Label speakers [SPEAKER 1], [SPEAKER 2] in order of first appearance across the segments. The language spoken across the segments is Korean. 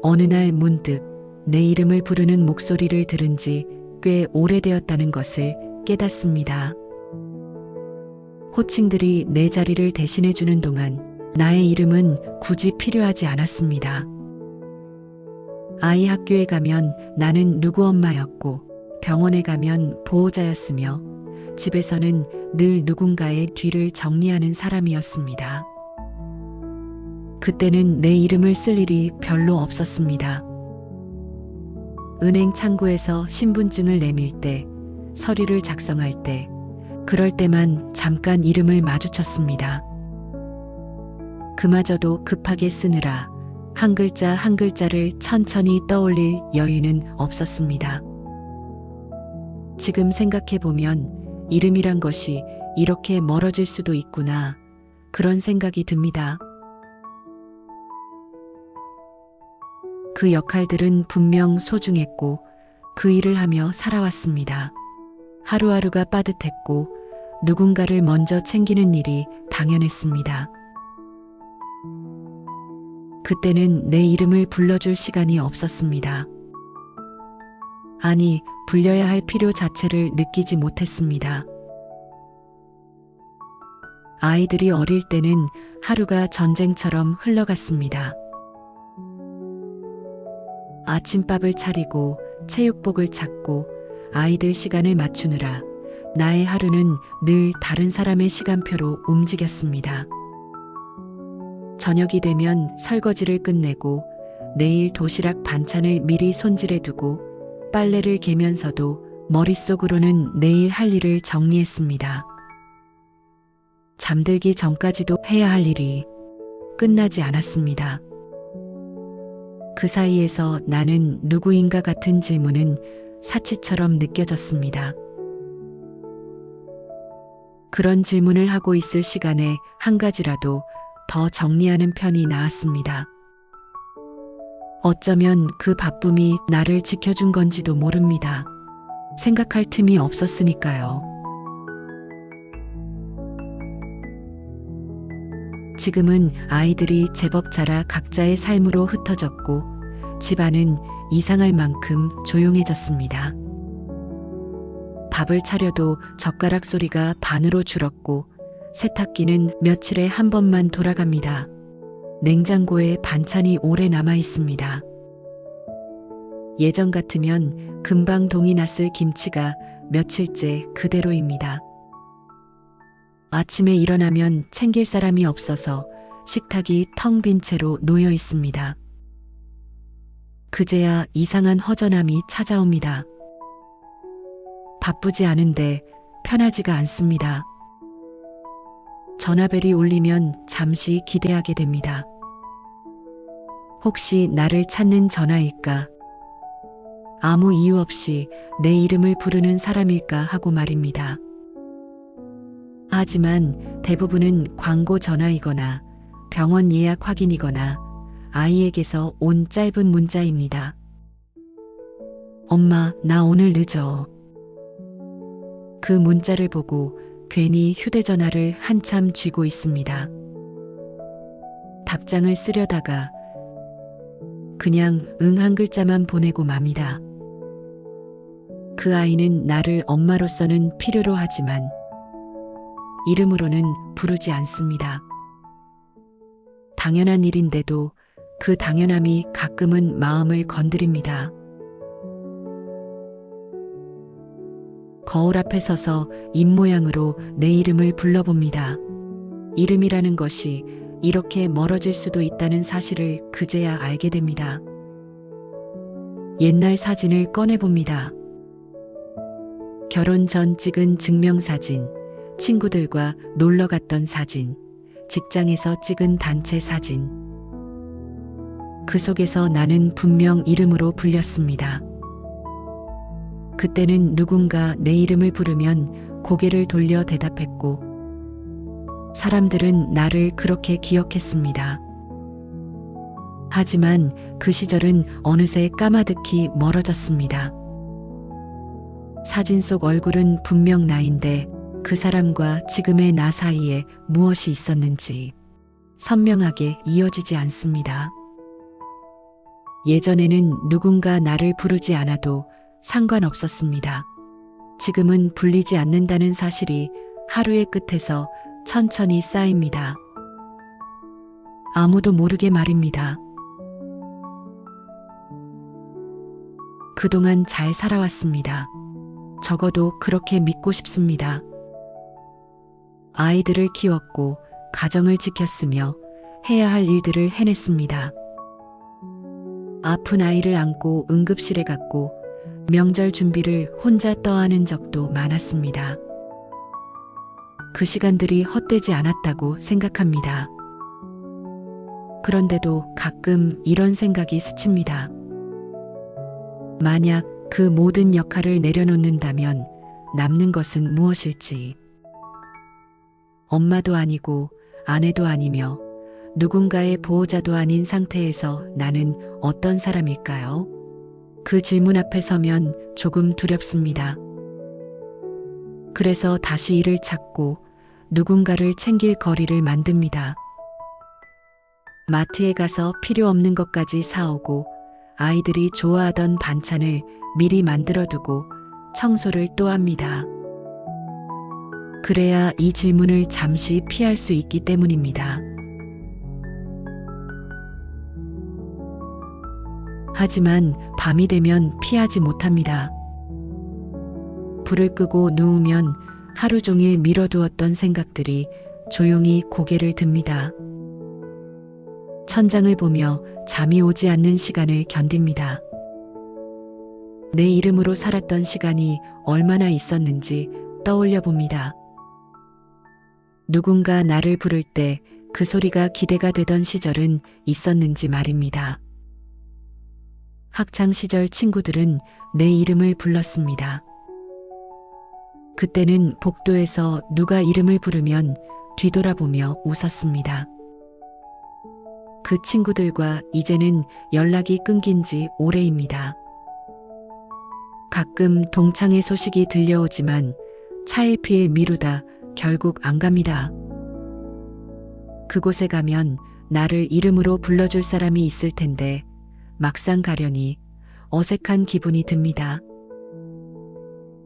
[SPEAKER 1] 어느 날 문득 내 이름을 부르는 목소리를 들은 지 꽤 오래되었다는 것을 깨닫습니다. 호칭들이 내 자리를 대신해 주는 동안 나의 이름은 굳이 필요하지 않았습니다. 아이 학교에 가면 나는 누구 엄마였고, 병원에 가면 보호자였으며, 집에서는 늘 누군가의 뒤를 정리하는 사람이었습니다. 그때는 내 이름을 쓸 일이 별로 없었습니다. 은행 창구에서 신분증을 내밀 때, 서류를 작성할 때, 그럴 때만 잠깐 이름을 마주쳤습니다. 그마저도 급하게 쓰느라 한 글자 한 글자를 천천히 떠올릴 여유는 없었습니다. 지금 생각해보면 이름이란 것이 이렇게 멀어질 수도 있구나, 그런 생각이 듭니다. 그 역할들은 분명 소중했고 그 일을 하며 살아왔습니다. 하루하루가 빠듯했고 누군가를 먼저 챙기는 일이 당연했습니다. 그때는 내 이름을 불러줄 시간이 없었습니다. 아니, 불려야 할 필요 자체를 느끼지 못했습니다. 아이들이 어릴 때는 하루가 전쟁처럼 흘러갔습니다. 아침밥을 차리고 체육복을 찾고 아이들 시간을 맞추느라 나의 하루는 늘 다른 사람의 시간표로 움직였습니다. 저녁이 되면 설거지를 끝내고 내일 도시락 반찬을 미리 손질해 두고 빨래를 개면서도 머릿속으로는 내일 할 일을 정리했습니다. 잠들기 전까지도 해야 할 일이 끝나지 않았습니다. 그 사이에서 나는 누구인가 같은 질문은 사치처럼 느껴졌습니다. 그런 질문을 하고 있을 시간에 한 가지라도 더 정리하는 편이 나았습니다. 어쩌면 그 바쁨이 나를 지켜준 건지도 모릅니다. 생각할 틈이 없었으니까요. 지금은 아이들이 제법 자라 각자의 삶으로 흩어졌고 집안은 이상할 만큼 조용해졌습니다. 밥을 차려도 젓가락 소리가 반으로 줄었고 세탁기는 며칠에 한 번만 돌아갑니다. 냉장고에 반찬이 오래 남아 있습니다. 예전 같으면 금방 동이 났을 김치가 며칠째 그대로입니다. 아침에 일어나면 챙길 사람이 없어서 식탁이 텅 빈 채로 놓여 있습니다. 그제야 이상한 허전함이 찾아옵니다. 바쁘지 않은데 편하지가 않습니다. 전화벨이 울리면 잠시 기대하게 됩니다. 혹시 나를 찾는 전화일까? 아무 이유 없이 내 이름을 부르는 사람일까 하고 말입니다. 하지만 대부분은 광고 전화이거나 병원 예약 확인이거나 아이에게서 온 짧은 문자입니다. 엄마, 나 오늘 늦어. 그 문자를 보고 괜히 휴대전화를 한참 쥐고 있습니다. 답장을 쓰려다가 그냥 응 한 글자만 보내고 맙니다. 그 아이는 나를 엄마로서는 필요로 하지만 이름으로는 부르지 않습니다. 당연한 일인데도 그 당연함이 가끔은 마음을 건드립니다. 거울 앞에 서서 입모양으로 내 이름을 불러봅니다. 이름이라는 것이 이렇게 멀어질 수도 있다는 사실을 그제야 알게 됩니다. 옛날 사진을 꺼내봅니다. 결혼 전 찍은 증명사진, 친구들과 놀러 갔던 사진, 직장에서 찍은 단체 사진. 그 속에서 나는 분명 이름으로 불렸습니다. 그때는 누군가 내 이름을 부르면 고개를 돌려 대답했고 사람들은 나를 그렇게 기억했습니다. 하지만 그 시절은 어느새 까마득히 멀어졌습니다. 사진 속 얼굴은 분명 나인데 그 사람과 지금의 나 사이에 무엇이 있었는지 선명하게 이어지지 않습니다. 예전에는 누군가 나를 부르지 않아도 상관없었습니다. 지금은 불리지 않는다는 사실이 하루의 끝에서 천천히 쌓입니다. 아무도 모르게 말입니다. 그동안 잘 살아왔습니다. 적어도 그렇게 믿고 싶습니다. 아이들을 키웠고 가정을 지켰으며 해야 할 일들을 해냈습니다. 아픈 아이를 안고 응급실에 갔고 명절 준비를 혼자 떠안은 적도 많았습니다. 그 시간들이 헛되지 않았다고 생각합니다. 그런데도 가끔 이런 생각이 스칩니다. 만약 그 모든 역할을 내려놓는다면 남는 것은 무엇일지. 엄마도 아니고 아내도 아니며 누군가의 보호자도 아닌 상태에서 나는 어떤 사람일까요? 그 질문 앞에 서면 조금 두렵습니다. 그래서 다시 일을 찾고 누군가를 챙길 거리를 만듭니다. 마트에 가서 필요 없는 것까지 사오고 아이들이 좋아하던 반찬을 미리 만들어두고 청소를 또 합니다. 그래야 이 질문을 잠시 피할 수 있기 때문입니다. 하지만 밤이 되면 피하지 못합니다. 불을 끄고 누우면 하루 종일 미뤄두었던 생각들이 조용히 고개를 듭니다. 천장을 보며 잠이 오지 않는 시간을 견딥니다. 내 이름으로 살았던 시간이 얼마나 있었는지 떠올려 봅니다. 누군가 나를 부를 때 그 소리가 기대가 되던 시절은 있었는지 말입니다. 학창 시절 친구들은 내 이름을 불렀습니다. 그때는 복도에서 누가 이름을 부르면 뒤돌아보며 웃었습니다. 그 친구들과 이제는 연락이 끊긴 지 오래입니다. 가끔 동창회 소식이 들려오지만 차일피일 미루다 결국 안 갑니다. 그곳에 가면 나를 이름으로 불러줄 사람이 있을 텐데 막상 가려니 어색한 기분이 듭니다.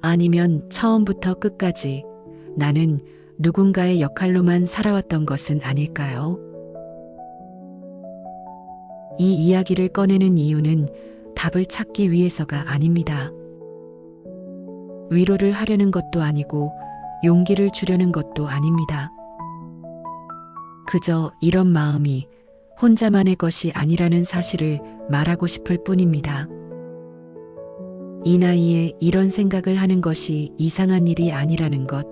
[SPEAKER 1] 아니면 처음부터 끝까지 나는 누군가의 역할로만 살아왔던 것은 아닐까요? 이 이야기를 꺼내는 이유는 답을 찾기 위해서가 아닙니다. 위로를 하려는 것도 아니고 용기를 주려는 것도 아닙니다. 그저 이런 마음이 혼자만의 것이 아니라는 사실을 말하고 싶을 뿐입니다. 이 나이에 이런 생각을 하는 것이 이상한 일이 아니라는 것,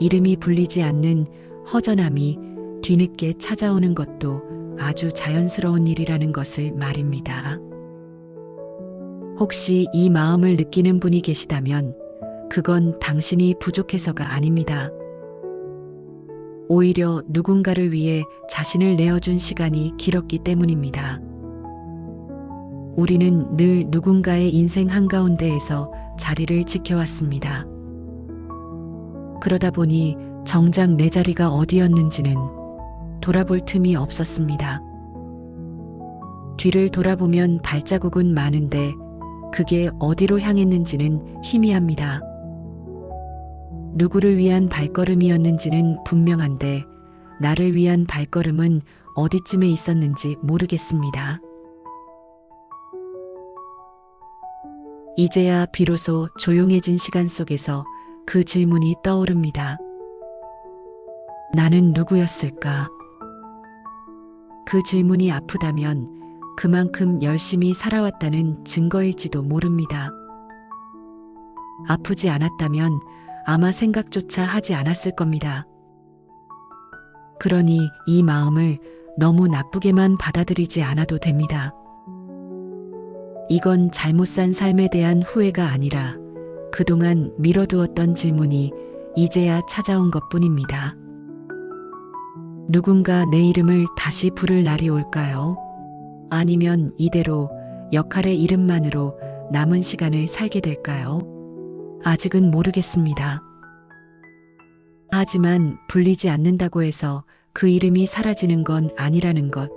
[SPEAKER 1] 이름이 불리지 않는 허전함이 뒤늦게 찾아오는 것도 아주 자연스러운 일이라는 것을 말입니다. 혹시 이 마음을 느끼는 분이 계시다면 그건 당신이 부족해서가 아닙니다. 오히려 누군가를 위해 자신을 내어준 시간이 길었기 때문입니다. 우리는 늘 누군가의 인생 한가운데에서 자리를 지켜왔습니다. 그러다 보니 정작 내 자리가 어디였는지는 돌아볼 틈이 없었습니다. 뒤를 돌아보면 발자국은 많은데 그게 어디로 향했는지는 희미합니다. 누구를 위한 발걸음이었는지는 분명한데 나를 위한 발걸음은 어디쯤에 있었는지 모르겠습니다. 이제야 비로소 조용해진 시간 속에서 그 질문이 떠오릅니다. 나는 누구였을까? 그 질문이 아프다면 그만큼 열심히 살아왔다는 증거일지도 모릅니다. 아프지 않았다면 아마 생각조차 하지 않았을 겁니다. 그러니 이 마음을 너무 나쁘게만 받아들이지 않아도 됩니다. 이건 잘못 산 삶에 대한 후회가 아니라 그동안 미뤄두었던 질문이 이제야 찾아온 것뿐입니다. 누군가 내 이름을 다시 부를 날이 올까요? 아니면 이대로 역할의 이름만으로 남은 시간을 살게 될까요? 아직은 모르겠습니다. 하지만 불리지 않는다고 해서 그 이름이 사라지는 건 아니라는 것,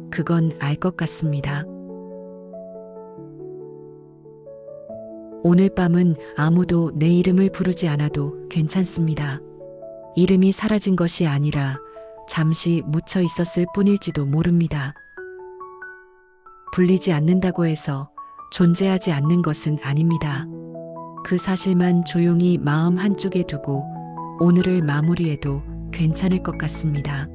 [SPEAKER 1] 그건 알 것 같습니다. 오늘 밤은 아무도 내 이름을 부르지 않아도 괜찮습니다. 이름이 사라진 것이 아니라 잠시 묻혀 있었을 뿐일지도 모릅니다. 불리지 않는다고 해서 존재하지 않는 것은 아닙니다. 그 사실만 조용히 마음 한쪽에 두고 오늘을 마무리해도 괜찮을 것 같습니다.